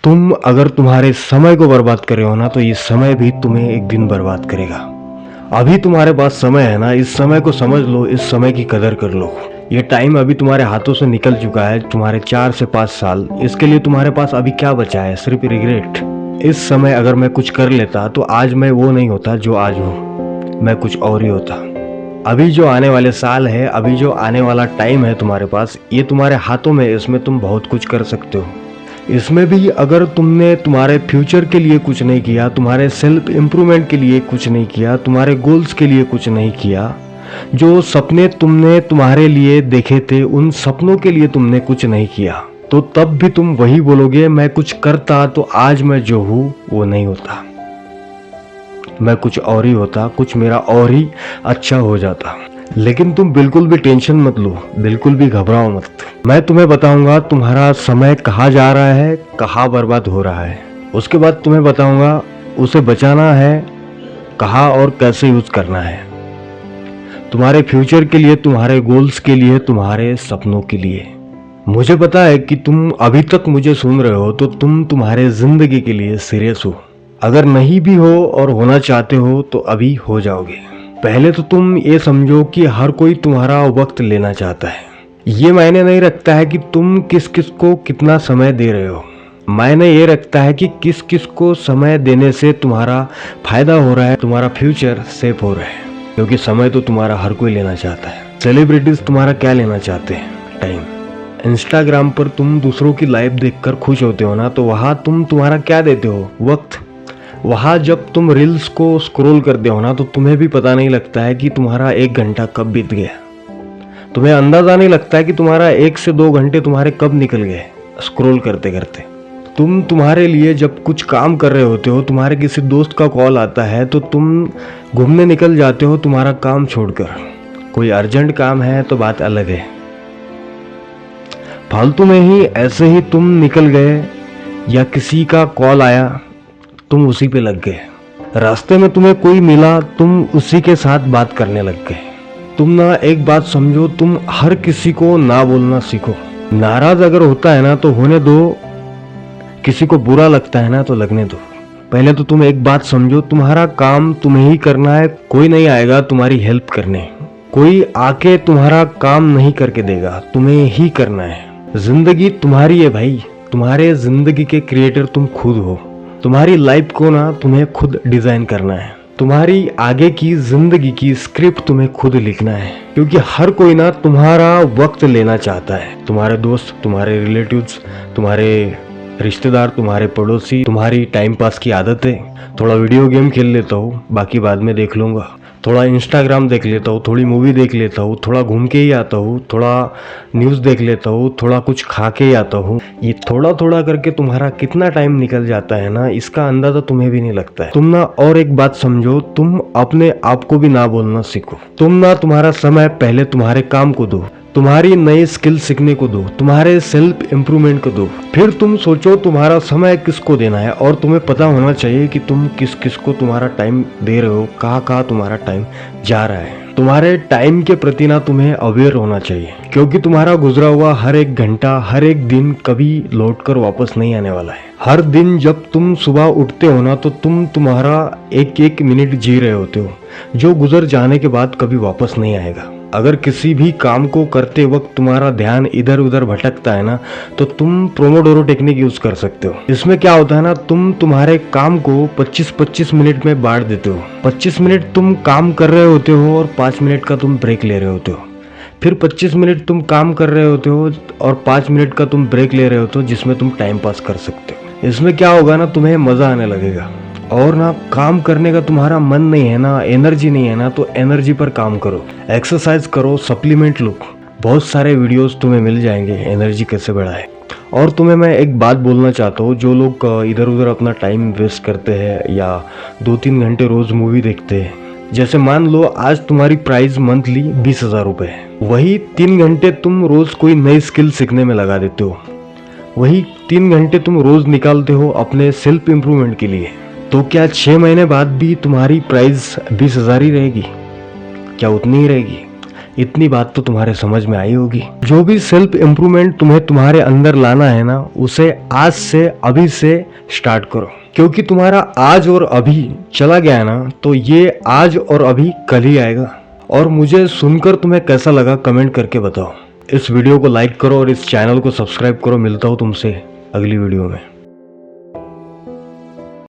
तुम अगर तुम्हारे समय को बर्बाद कर रहे हो ना, तो ये समय भी तुम्हें एक दिन बर्बाद करेगा। अभी तुम्हारे पास समय है ना, इस समय को समझ लो, इस समय की कदर कर लो। ये टाइम अभी तुम्हारे हाथों से निकल चुका है, तुम्हारे 4 से 5 साल। इसके लिए तुम्हारे पास अभी क्या बचा है? सिर्फ रिग्रेट। इस समय अगर मैं कुछ कर लेता तो आज मैं वो नहीं होता जो आज हूँ, मैं कुछ और ही होता। अभी जो आने वाले साल है, अभी जो आने वाला टाइम है तुम्हारे पास, ये तुम्हारे हाथों में है। इसमें तुम बहुत कुछ कर सकते हो। इसमें भी अगर तुमने तुम्हारे फ्यूचर के लिए कुछ नहीं किया, तुम्हारे सेल्फ इम्प्रूवमेंट के लिए कुछ नहीं किया, तुम्हारे गोल्स के लिए कुछ नहीं किया, जो सपने तुमने तुम्हारे लिए देखे थे उन सपनों के लिए तुमने कुछ नहीं किया, तो तब भी तुम वही बोलोगे, मैं कुछ करता तो आज मैं जो हूँ वो नहीं होता, मैं कुछ और ही होता, कुछ मेरा और ही अच्छा हो जाता। लेकिन तुम बिल्कुल भी टेंशन मत लो, बिल्कुल भी घबराओ मत। मैं तुम्हें बताऊंगा तुम्हारा समय कहाँ जा रहा है, कहाँ बर्बाद हो रहा है। उसके बाद तुम्हें बताऊंगा उसे बचाना है कहाँ और कैसे यूज करना है, तुम्हारे फ्यूचर के लिए, तुम्हारे गोल्स के लिए, तुम्हारे सपनों के लिए। मुझे पता है कि तुम अभी तक मुझे सुन रहे हो तो तुम तुम्हारे जिंदगी के लिए सीरियस हो। अगर नहीं भी हो और होना चाहते हो तो अभी हो जाओगे। पहले तो तुम ये समझो कि हर कोई तुम्हारा वक्त लेना चाहता है। ये मायने नहीं रखता है कि तुम किस किस को कितना समय दे रहे हो, मायने ये रखता है कि किस किस को समय देने से तुम्हारा फायदा हो रहा है, तुम्हारा फ्यूचर सेफ हो रहा है। क्योंकि समय तो तुम्हारा हर कोई लेना चाहता है। सेलिब्रिटीज तुम्हारा क्या लेना चाहते हैं? टाइम। इंस्टाग्राम पर तुम दूसरों की लाइफ देखकर खुश होते हो ना, तो वहाँ तुम तुम्हारा क्या देते हो? वक्त। वहाँ जब तुम रील्स को स्क्रॉल करते हो ना, तो तुम्हें भी पता नहीं लगता है कि तुम्हारा 1 घंटा कब बीत गया। तुम्हें अंदाजा नहीं लगता है कि तुम्हारा 1 से 2 घंटे तुम्हारे कब निकल गए स्क्रॉल करते करते। तुम तुम्हारे लिए जब कुछ काम कर रहे होते हो, तुम्हारे किसी दोस्त का कॉल आता है तो तुम घूमने निकल जाते हो तुम्हारा काम छोड़कर। कोई अर्जेंट काम है तो बात अलग है, फालतू में ही ऐसे ही तुम निकल गए, या किसी का कॉल आया तुम उसी पे लग गए। रास्ते में तुम्हें कोई मिला, तुम उसी के साथ बात करने लग गए। तुम ना एक बात समझो, तुम हर किसी को ना बोलना सीखो। नाराज अगर होता है ना तो होने दो, किसी को बुरा लगता है ना तो लगने दो। पहले तो तुम एक बात समझो, तुम्हारा काम तुम्हें ही करना है, कोई नहीं आएगा तुम्हारी हेल्प करने, कोई आके तुम्हारा काम नहीं करके देगा, तुम्हें ही करना है। जिंदगी तुम्हारी है भाई, तुम्हारे जिंदगी के क्रिएटर तुम खुद हो। तुम्हारी लाइफ को ना तुम्हें खुद डिजाइन करना है, तुम्हारी आगे की जिंदगी की स्क्रिप्ट तुम्हें खुद लिखना है। क्योंकि हर कोई ना तुम्हारा वक्त लेना चाहता है, तुम्हारे दोस्त, तुम्हारे रिलेटिव्स, तुम्हारे रिश्तेदार, तुम्हारे पड़ोसी, तुम्हारी टाइम पास की आदत है। थोड़ा वीडियो गेम खेल लेता हूँ, बाकी बाद में देख लूँगा, थोड़ा इंस्टाग्राम देख लेता हूँ, थोड़ी मूवी देख लेता हूँ, थोड़ा घूम के ही आता हूँ, थोड़ा न्यूज़ देख लेता हूँ, थोड़ा कुछ खा के ही आता हूँ। ये थोड़ा थोड़ा करके तुम्हारा कितना टाइम निकल जाता है ना, इसका अंदाजा तुम्हें भी नहीं लगता है। तुम ना और एक बात समझो, तुम अपने आप को भी ना बोलना सीखो। तुम ना तुम्हारा समय पहले तुम्हारे काम को दो, तुम्हारी नई स्किल सीखने को दो, तुम्हारे सेल्फ इम्प्रूवमेंट को दो। फिर तुम सोचो तुम्हारा समय किसको देना है, और तुम्हें पता होना चाहिए कि तुम किस किस को तुम्हारा टाइम दे रहे हो, कहाँ कहाँ तुम्हारा टाइम जा रहा है। तुम्हारे टाइम के प्रति ना तुम्हें अवेयर होना चाहिए, क्योंकि तुम्हारा गुजरा हुआ हर एक घंटा, हर एक दिन कभी लौटकर वापस नहीं आने वाला है। हर दिन जब तुम सुबह उठते हो ना, तो तुम तुम्हारा एक एक मिनट जी रहे होते हो, जो गुजर जाने के बाद कभी वापस नहीं आएगा। अगर किसी भी काम को करते वक्त तुम्हारा ध्यान इधर उधर भटकता है ना, तो तुम प्रोमोडोरो टेक्निक यूज कर सकते हो। इसमें क्या होता है ना, तुम तुम्हारे काम को 25-25 मिनट में बांट देते हो। 25 मिनट तुम काम कर रहे होते हो और 5 मिनट का तुम ब्रेक ले रहे होते हो। फिर 25 मिनट तुम काम कर रहे होते हो और 5 मिनट का तुम ब्रेक ले रहे होते हो, जिसमें तुम टाइम पास कर सकते हो। इसमें क्या होगा ना, तुम्हें मजा आने लगेगा। और ना काम करने का तुम्हारा मन नहीं है ना, एनर्जी नहीं है ना, तो एनर्जी पर काम करो, एक्सरसाइज करो, सप्लीमेंट लो। बहुत सारे वीडियोस तुम्हें मिल जाएंगे एनर्जी कैसे बढ़ाए। और तुम्हें मैं एक बात बोलना चाहता हूँ, जो लोग इधर उधर अपना टाइम वेस्ट करते हैं या 2-3 घंटे रोज मूवी देखते हैं, जैसे मान लो आज तुम्हारी प्राइस मंथली 20,000 रुपये है, वही 3 घंटे तुम रोज कोई नई स्किल सीखने में लगा देते हो, वही 3 घंटे तुम रोज निकालते हो अपने सेल्फ इम्प्रूवमेंट के लिए, तो क्या 6 महीने बाद भी तुम्हारी प्राइस 20,000 ही रहेगी? क्या उतनी ही रहेगी? इतनी बात तो तुम्हारे समझ में आई होगी। जो भी सेल्फ इम्प्रूवमेंट तुम्हें तुम्हारे अंदर लाना है ना, उसे आज से अभी से स्टार्ट करो, क्योंकि तुम्हारा आज और अभी चला गया है ना, तो ये आज और अभी कल ही आएगा। और मुझे सुनकर तुम्हें कैसा लगा कमेंट करके बताओ। इस वीडियो को लाइक करो और इस चैनल को सब्सक्राइब करो। मिलता हूँ तुमसे अगली वीडियो में।